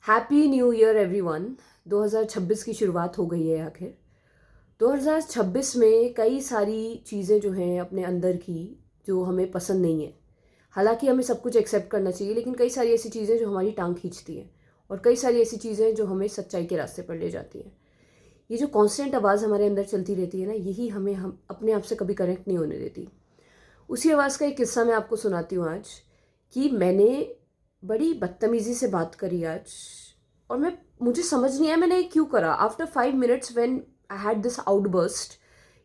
Happy new year everyone. 2026 की शुरुआत हो गई है आखिर। 2026 में कई सारी चीज़ें जो हैं अपने अंदर की जो हमें पसंद नहीं है। हालांकि हमें सब कुछ एक्सेप्ट करना चाहिए, लेकिन कई सारी ऐसी चीज़ें जो हमारी टांग खींचती हैं और कई सारी ऐसी चीज़ें जो हमें सच्चाई के रास्ते पर ले जाती हैं। ये जो कांस्टेंट आवाज़ हमारे अंदर चलती रहती है ना, यही हमें हम अपने आप से कभी कनेक्ट नहीं होने देती। उसी आवाज़ का एक किस्सा मैं आपको सुनाती हूँ आज कि मैंने बड़ी बदतमीज़ी से बात करी आज, और मुझे समझ नहीं आया मैंने ये क्यों करा। After 5 minutes when I had this outburst,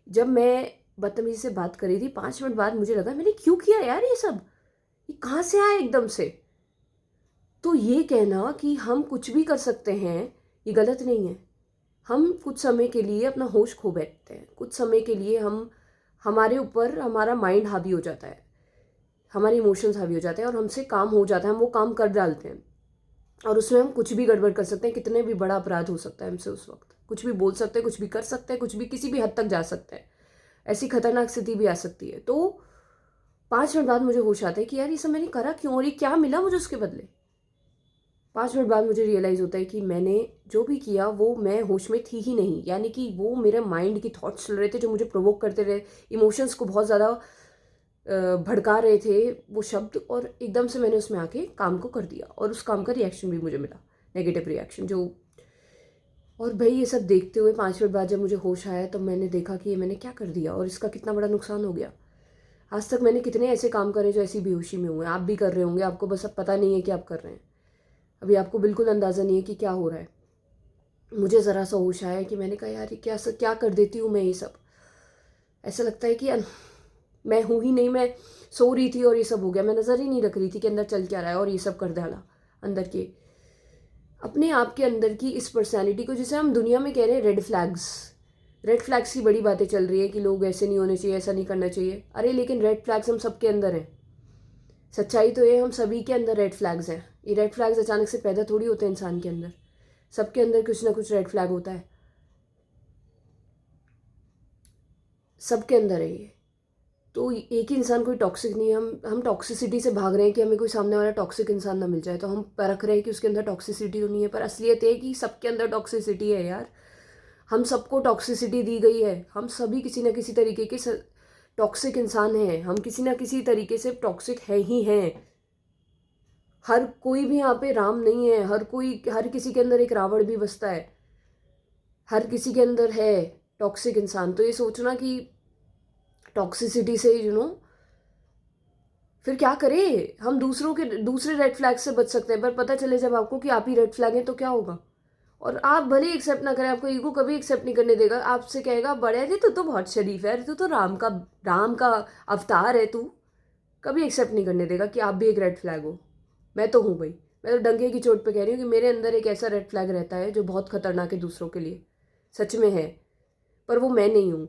जब मैं बदतमीज़ी से बात करी थी, 5 मिनट बाद मुझे लगा मैंने क्यों किया यार, ये सब ये कहाँ से आया एकदम से। तो ये कहना कि हम कुछ भी कर सकते हैं, ये गलत नहीं है। हम कुछ समय के लिए अपना होश खो बैठते हैं, कुछ समय के लिए हमारे ऊपर हमारा माइंड हावी हो जाता है, हमारे इमोशंस हावी हो जाते हैं और हमसे काम हो जाता है, हम वो काम कर डालते हैं और उसमें हम कुछ भी गड़बड़ कर सकते हैं। कितने भी बड़ा अपराध हो सकता है हमसे, उस वक्त कुछ भी बोल सकते हैं, कुछ भी कर सकते हैं, कुछ भी किसी भी हद तक जा सकता है। ऐसी खतरनाक स्थिति भी आ सकती है। तो 5 मिनट बाद मुझे होश आता है कि यार ये सब मैंने करा क्यों और ये क्या मिला मुझे उसके बदले। 5 मिनट बाद मुझे रियलाइज़ होता है कि मैंने जो भी किया वो मैं होश में थी ही नहीं, यानी कि वो मेरे माइंड की थॉट्स चल रहे थे जो मुझे प्रोवोक करते रहे, इमोशंस को बहुत ज़्यादा भड़का रहे थे वो शब्द, और एकदम से मैंने उसमें आके काम को कर दिया और उस काम का रिएक्शन भी मुझे मिला, नेगेटिव रिएक्शन जो। और भाई ये सब देखते हुए 5 मिनट बाद जब मुझे होश आया तो मैंने देखा कि ये मैंने क्या कर दिया और इसका कितना बड़ा नुकसान हो गया। आज तक मैंने कितने ऐसे काम करे जो ऐसी बेहोशी में हुए, आप भी कर रहे होंगे, आपको बस अब पता नहीं है कि आप कर रहे हैं। अभी आपको बिल्कुल अंदाज़ा नहीं है कि क्या हो रहा है। मुझे ज़रा सा होश आया कि मैंने कहा यार ये क्या कर देती हूँ मैं ये सब। ऐसा लगता है कि मैं हूँ ही नहीं, मैं सो रही थी और ये सब हो गया, मैं नज़र ही नहीं रख रही थी कि अंदर चल क्या रहा है और ये सब कर डाला। अंदर के अपने आप के अंदर की इस पर्सनैलिटी को, जिसे हम दुनिया में कह रहे हैं रेड फ्लैग्स की बड़ी बातें चल रही है कि लोग ऐसे नहीं होने चाहिए, ऐसा नहीं करना चाहिए। अरे लेकिन रेड फ्लैग्स हम सबके अंदर हैं। सच्चाई तो ये हम सभी के अंदर रेड फ्लैग्स हैं। ये रेड फ्लैग्स अचानक से पैदा थोड़ी होते हैं इंसान के अंदर, सबके अंदर कुछ ना कुछ रेड फ्लैग होता है, सबके अंदर है ये। तो एक ही इंसान कोई टॉक्सिक नहीं है। हम टॉक्सिसिटी से भाग रहे हैं कि हमें कोई सामने वाला टॉक्सिक इंसान ना मिल जाए, तो हम परख रहे हैं कि उसके अंदर टॉक्सिसिटी तो नहीं है, पर असलियत है कि सबके अंदर टॉक्सिसिटी है यार। हम सबको टॉक्सिसिटी दी गई है, हम सभी किसी न किसी तरीके के टॉक्सिक इंसान हैं, हम किसी न किसी तरीके से टॉक्सिक है ही हैं। हर कोई भी यहाँ पे राम नहीं है, हर किसी के अंदर एक रावण भी बसता है, हर किसी के अंदर है टॉक्सिक इंसान। तो ये सोचना कि टॉक्सिसिटी से फिर क्या करें, हम दूसरे रेड फ्लैग से बच सकते हैं, पर पता चले जब आपको कि आप ही रेड फ्लैग हैं तो क्या होगा। और आप भले एक्सेप्ट ना करें, आपको ईगो कभी एक्सेप्ट नहीं करने देगा, आपसे कहेगा बड़े रे तू तो बहुत शरीफ है, तू तो राम का अवतार है, तू कभी एक्सेप्ट नहीं करने देगा कि आप भी एक रेड फ्लैग हो। मैं तो हूँ भाई, मैं तो डंके की चोट पे कह रही हूँ कि मेरे अंदर एक ऐसा रेड फ्लैग रहता है जो बहुत खतरनाक है दूसरों के लिए, सच में है, पर वो मैं नहीं हूँ।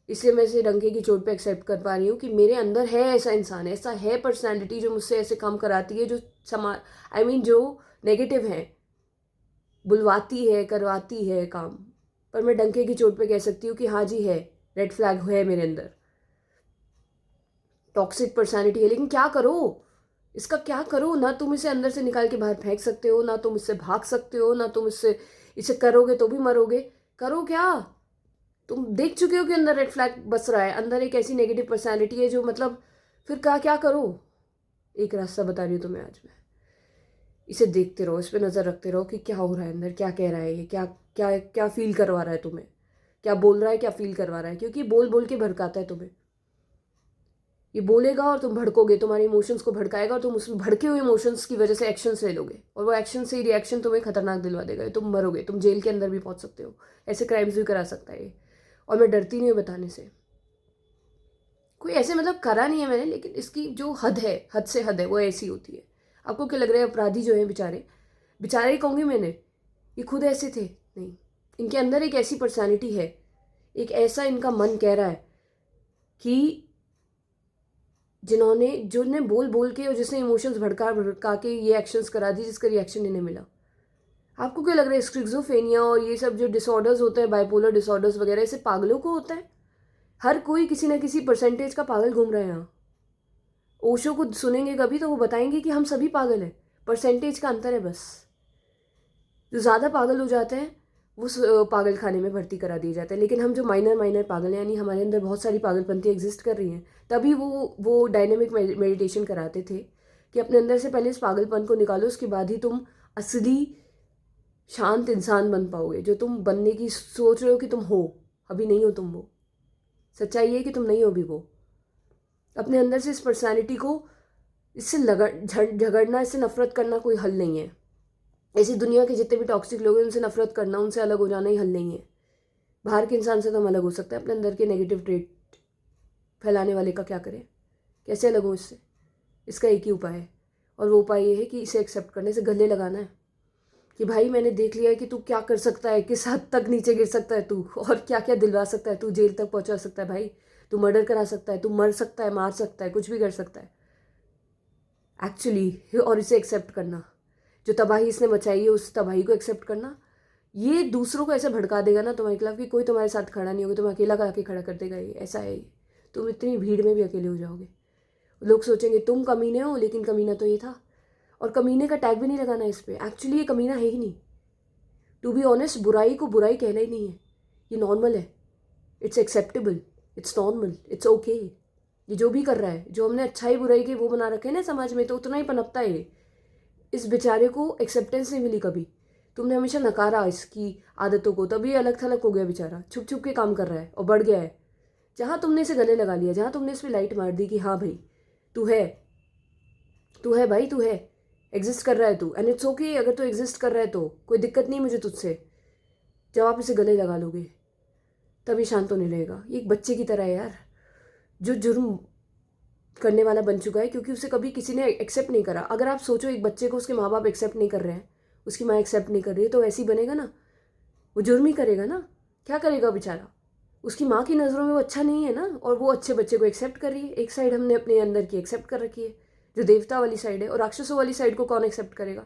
इसलिए मैं इसे डंके की चोट पे एक्सेप्ट कर पा रही हूँ कि मेरे अंदर है ऐसा इंसान, ऐसा है पर्सनैलिटी जो मुझसे ऐसे काम कराती है, जो जो नेगेटिव है, बुलवाती है, करवाती है काम। पर मैं डंके की चोट पे कह सकती हूँ कि हाँ जी है, रेड फ्लैग है मेरे अंदर, टॉक्सिक पर्सनैलिटी है। लेकिन क्या करो, इसका क्या करो। ना तुम इसे अंदर से निकाल के बाहर फेंक सकते हो, ना तुम इससे भाग सकते हो, ना तुम इसे करोगे तो भी मरोगे। करो क्या, तुम देख चुके हो कि अंदर रेड फ्लैग बस रहा है, अंदर एक ऐसी नेगेटिव पर्सनैलिटी है जो मतलब फिर क्या करो। एक रास्ता बता रही हूँ तुम्हें आज मैं, इसे देखते रहो, इस पर नज़र रखते रहो कि क्या हो रहा है अंदर, क्या कह रहा है ये, क्या क्या क्या फील करवा रहा है तुम्हें, क्या बोल रहा है, क्या फील करवा रहा है। क्योंकि बोल बोल के भड़काता है तुम्हें। ये बोलेगा और तुम भड़कोगे, तुम्हारे इमोशंस को भड़काएगा और तुम उस भड़के हुए इमोशंस की वजह से एक्शंस ले लोगे, और वो एक्शन से ही रिएक्शन तुम्हें खतरनाक दिलवा देगा, तुम मरोगे, तुम जेल के अंदर भी पहुंच सकते हो। ऐसे क्राइम्स भी करा सकता है ये। और मैं डरती नहीं हूँ बताने से, कोई ऐसे मतलब करा नहीं है मैंने, लेकिन इसकी जो हद है, हद से हद है, वो ऐसी होती है। आपको क्या लग रहा है अपराधी जो है बेचारे, बेचारे ही कहूँगी मैंने, ये खुद ऐसे थे नहीं, इनके अंदर एक ऐसी पर्सनैलिटी है, एक ऐसा इनका मन कह रहा है कि जिन्होंने बोल बोल के और जिसने इमोशंस भड़का भड़का के ये एक्शंस करा दी जिसका रिएक्शन इन्हें मिला। आपको क्या लग रहा है स्किज़ोफ्रेनिया और ये सब जो डिसऑर्डर्स होते हैं, बाइपोलर डिसऑर्डर्स वगैरह, इसे पागलों को होता है? हर कोई किसी ना किसी परसेंटेज का पागल घूम रहा है यहाँ। ओशो को सुनेंगे कभी तो वो बताएंगे कि हम सभी पागल हैं, परसेंटेज का अंतर है बस। जो ज़्यादा पागल हो जाते हैं वो पागल खाने में भर्ती करा दिए जाते हैं। लेकिन हम जो माइनर पागल हैं, यानी हमारे अंदर बहुत सारी पागलपंती एग्जिस्ट कर रही हैं, तभी वो डायनेमिक मेडिटेशन कराते थे कि अपने अंदर से पहले इस पागलपन को निकालो, उसके बाद ही तुम असली शांत इंसान बन पाओगे। जो तुम बनने की सोच रहे हो कि तुम हो, अभी नहीं हो तुम वो। सच्चाई है कि तुम नहीं हो अभी वो। अपने अंदर से इस पर्सनैलिटी को, इससे झगड़ना, इससे नफरत करना कोई हल नहीं है। ऐसी दुनिया के जितने भी टॉक्सिक लोग हैं उनसे नफरत करना, उनसे अलग हो जाना ही हल नहीं है। बाहर के इंसान से तो हम अलग हो सकते हैं, अपने अंदर के नेगेटिव ट्रेट फैलाने वाले का क्या करें? कैसे अलग हो इससे? इसका एक ही उपाय है, और वो उपाय ये है कि इसे एक्सेप्ट करने से गले लगाना है कि भाई मैंने देख लिया है कि तू क्या कर सकता है, किस हद तक नीचे गिर सकता है तू, और क्या क्या दिलवा सकता है तू, जेल तक पहुंचा सकता है भाई, तू मर्डर करा सकता है, तू मर सकता है, मार सकता है, कुछ भी कर सकता है एक्चुअली। और इसे एक्सेप्ट करना, जो तबाही इसने मचाई है उस तबाही को एक्सेप्ट करना, ये दूसरों को ऐसे भड़का देगा ना तुम्हारे खिलाफ कि कोई तुम्हारे साथ खड़ा नहीं होगा, तुम अकेला करके खड़ा कर देगा। ये ऐसा है, ये तुम इतनी भीड़ में भी अकेले हो जाओगे। लोग सोचेंगे तुम कमीने हो, लेकिन कमीना तो ये था। और कमीने का टैग भी नहीं लगाना इस पर, एक्चुअली ये कमीना है ही नहीं। टू बी ऑनेस्ट, बुराई को बुराई कहना ही नहीं है, ये नॉर्मल है, it's acceptable, it's normal, it's okay. ये जो भी कर रहा है, जो हमने अच्छाई बुराई के वो बना रखे हैं ना समाज में, तो उतना ही पनपता है ये। इस बेचारे को एक्सेप्टेंस नहीं मिली कभी, तुमने हमेशा नकारा इसकी आदतों को, तभी अलग थलग हो गया बेचारा, छुप छुप के काम कर रहा है और बढ़ गया है। जहाँ तुमने इसे गले लगा लिया, जहाँ तुमने इस पर लाइट मार दी कि हाँ भाई तू है, तू है भाई, तू है, एग्जिस्ट कर रहा है तू, एंड इट्स ओके। अगर तू एग्जिस्ट कर रहा है तो कोई दिक्कत नहीं मुझे तुझसे। जब आप इसे गले लगा लोगे तभी शांत होने लगेगा। ये एक बच्चे की तरह है यार, जो जुर्म करने वाला बन चुका है क्योंकि उसे कभी किसी ने एक्सेप्ट नहीं करा। अगर आप सोचो एक बच्चे को उसके माँ बाप एक्सेप्ट नहीं कर रहे हैं, उसकी माँ एक्सेप्ट नहीं कर रही है, तो ऐसे ही बनेगा ना, वो जुर्म ही करेगा ना। क्या करेगा बेचारा? उसकी माँ की नज़रों में वो अच्छा नहीं है ना, और वो अच्छे बच्चे को एक्सेप्ट कर रही है। एक साइड हमने अपने अंदर की एक्सेप्ट कर रखी है, जो देवता वाली साइड है, और राक्षसों वाली साइड को कौन एक्सेप्ट करेगा?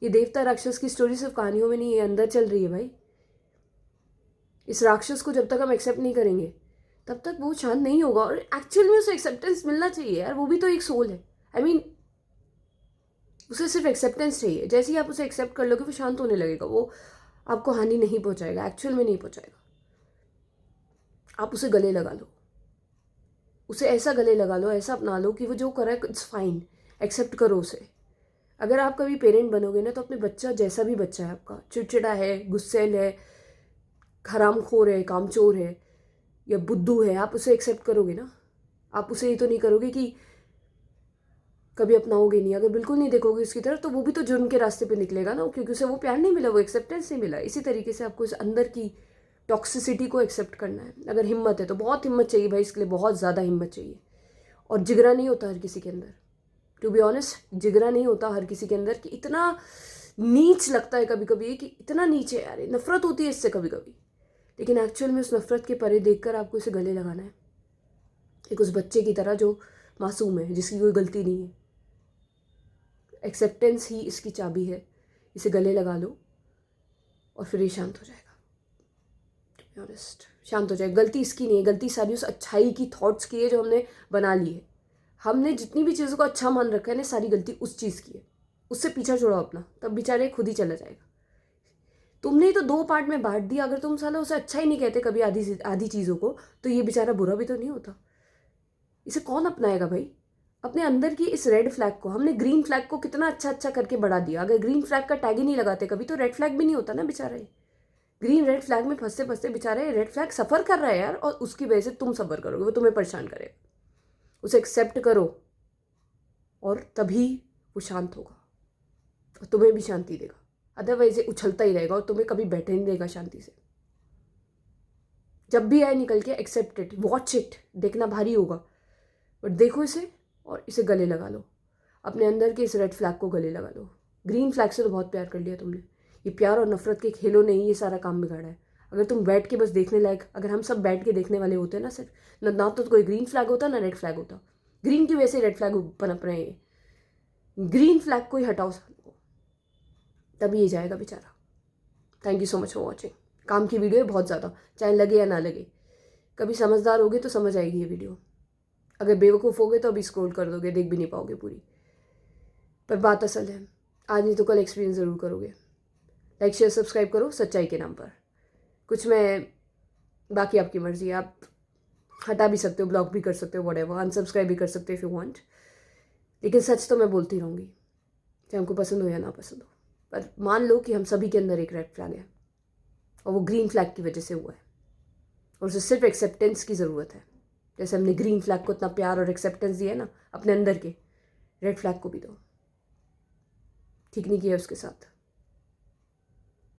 ये देवता राक्षस की स्टोरी सिर्फ कहानियों में नहीं है, अंदर चल रही है भाई। इस राक्षस को जब तक हम एक्सेप्ट नहीं करेंगे तब तक वो शांत नहीं होगा। और एक्चुअल में उसे एक्सेप्टेंस मिलना चाहिए यार, वो भी तो एक सोल है। आई मीन उसे सिर्फ एक्सेप्टेंस चाहिए। जैसे ही आप उसे एक्सेप्ट कर लोगे वो शांत होने लगेगा, वो आपको हानि नहीं पहुंचाएगा, एक्चुअल में नहीं पहुंचाएगा। आप उसे गले लगा लो, उसे ऐसा गले लगा लो, ऐसा अपना लो कि वो जो कर रहा है इट्स फाइन, एक्सेप्ट करो उसे। अगर आप कभी पेरेंट बनोगे ना, तो अपने बच्चा जैसा भी बच्चा है आपका, चिड़चिड़ा है, गुस्सैल है, हरामखोर है, कामचोर है या बुद्धू है, आप उसे एक्सेप्ट करोगे ना। आप उसे ये तो नहीं करोगे कि कभी अपनाओगे नहीं। अगर बिल्कुल नहीं देखोगे उसकी तरफ, तो वो भी तो जुर्म के रास्ते पे निकलेगा ना, क्योंकि उसे वो प्यार नहीं मिला, वो एक्सेप्टेंस नहीं मिला। इसी तरीके से आपको इस अंदर की टॉक्सिसिटी को एक्सेप्ट करना है। अगर हिम्मत है तो, बहुत हिम्मत चाहिए भाई, इसके लिए बहुत ज़्यादा हिम्मत चाहिए। और जिगरा नहीं होता हर किसी के अंदर, टू बी ऑनेस्ट, जिगरा नहीं होता हर किसी के अंदर कि इतना नीच लगता है कभी कभी कि इतना नीचे यार, नफरत होती है इससे कभी कभी। लेकिन एक्चुअल में उस नफरत के परे देखकर आपको इसे गले लगाना है, एक उस बच्चे की तरह जो मासूम है, जिसकी कोई गलती नहीं है। एक्सेप्टेंस ही इसकी चाबी है। इसे गले लगा लो और फिर ये शांत हो जाएगा। टू बी ऑनेस्ट, शांत हो जाएगा। गलती इसकी नहीं है, गलती सारी उस अच्छाई की थॉट्स की है जो हमने बना ली है। हमने जितनी भी चीज़ों को अच्छा मान रखा है ना, सारी गलती उस चीज़ की है। उससे पीछा छोड़ो अपना, तब बेचारे खुद ही चला जाएगा। तुमने ही तो दो पार्ट में बांट दिया। अगर तुम साला उसे अच्छा ही नहीं कहते कभी आधी आधी चीज़ों को, तो ये बेचारा बुरा भी तो नहीं होता। इसे कौन अपनाएगा भाई? अपने अंदर की इस रेड फ्लैग को, हमने ग्रीन फ्लैग को कितना अच्छा अच्छा करके बढ़ा दिया। अगर ग्रीन फ्लैग का टैग ही नहीं लगाते कभी, तो रेड फ्लैग भी नहीं होता ना बेचारा। ये ग्रीन रेड फ्लैग में फंसते फंसते बेचारा ये रेड फ्लैग सफ़र कर रहा है यार, और उसकी वजह से तुम सफ़र करोगे, वो तुम्हें परेशान करेगा। उसे एक्सेप्ट करो और तभी वो शांत होगा और तुम्हें भी शांति देगा। अदरवाइज ये उछलता ही रहेगा और तुम्हें कभी बैठे नहीं देगा शांति से। जब भी आए निकल के, एक्सेप्ट इट, वॉच इट। देखना भारी होगा बट देखो इसे और इसे गले लगा लो। अपने अंदर के इस रेड फ्लैग को गले लगा लो। ग्रीन फ्लैग से तो बहुत प्यार कर लिया तुमने। ये प्यार और नफरत के खेलों ने ही ये सारा काम बिगाड़ा है। अगर तुम बैठ के बस देखने लायक, अगर हम सब बैठ के देखने वाले होते ना सिर्फ, ना तो कोई ग्रीन फ्लैग होता ना रेड फ्लैग होता। ग्रीन की वजह से रेड फ्लैग पनप रहे हैं। ग्रीन फ्लैग को ही हटाओ सबको, तभी ये जाएगा बेचारा। Thank you so much for watching. काम की वीडियो है बहुत ज़्यादा, चाहे लगे या ना लगे। कभी समझदार होगे तो समझ आएगी ये वीडियो। अगर बेवकूफ़ होगे तो अभी स्क्रॉल कर दोगे, देख भी नहीं पाओगे पूरी। पर बात असल है, आज नहीं तो कल एक्सपीरियंस ज़रूर करोगे। लाइक शेयर सब्सक्राइब करो सच्चाई के नाम पर। कुछ मैं, बाकी आपकी मर्ज़ी, आप हटा भी सकते हो, ब्लॉक भी कर सकते हो, व्हाटएवर, अनसब्सक्राइब भी कर सकते हो इफ़ यू वांट, लेकिन सच तो मैं बोलती रहूँगी, चाहे हमको पसंद हो या ना पसंद हो। पर मान लो कि हम सभी के अंदर एक रेड फ्लैग है और वो ग्रीन फ्लैग की वजह से हुआ है और उसे सिर्फ एक्सेप्टेंस की ज़रूरत है। जैसे हमने ग्रीन फ्लैग को इतना प्यार और एक्सेप्टेंस दिया है ना अपने अंदर के, रेड फ्लैग को भी दो। ठीक नहीं किया उसके साथ,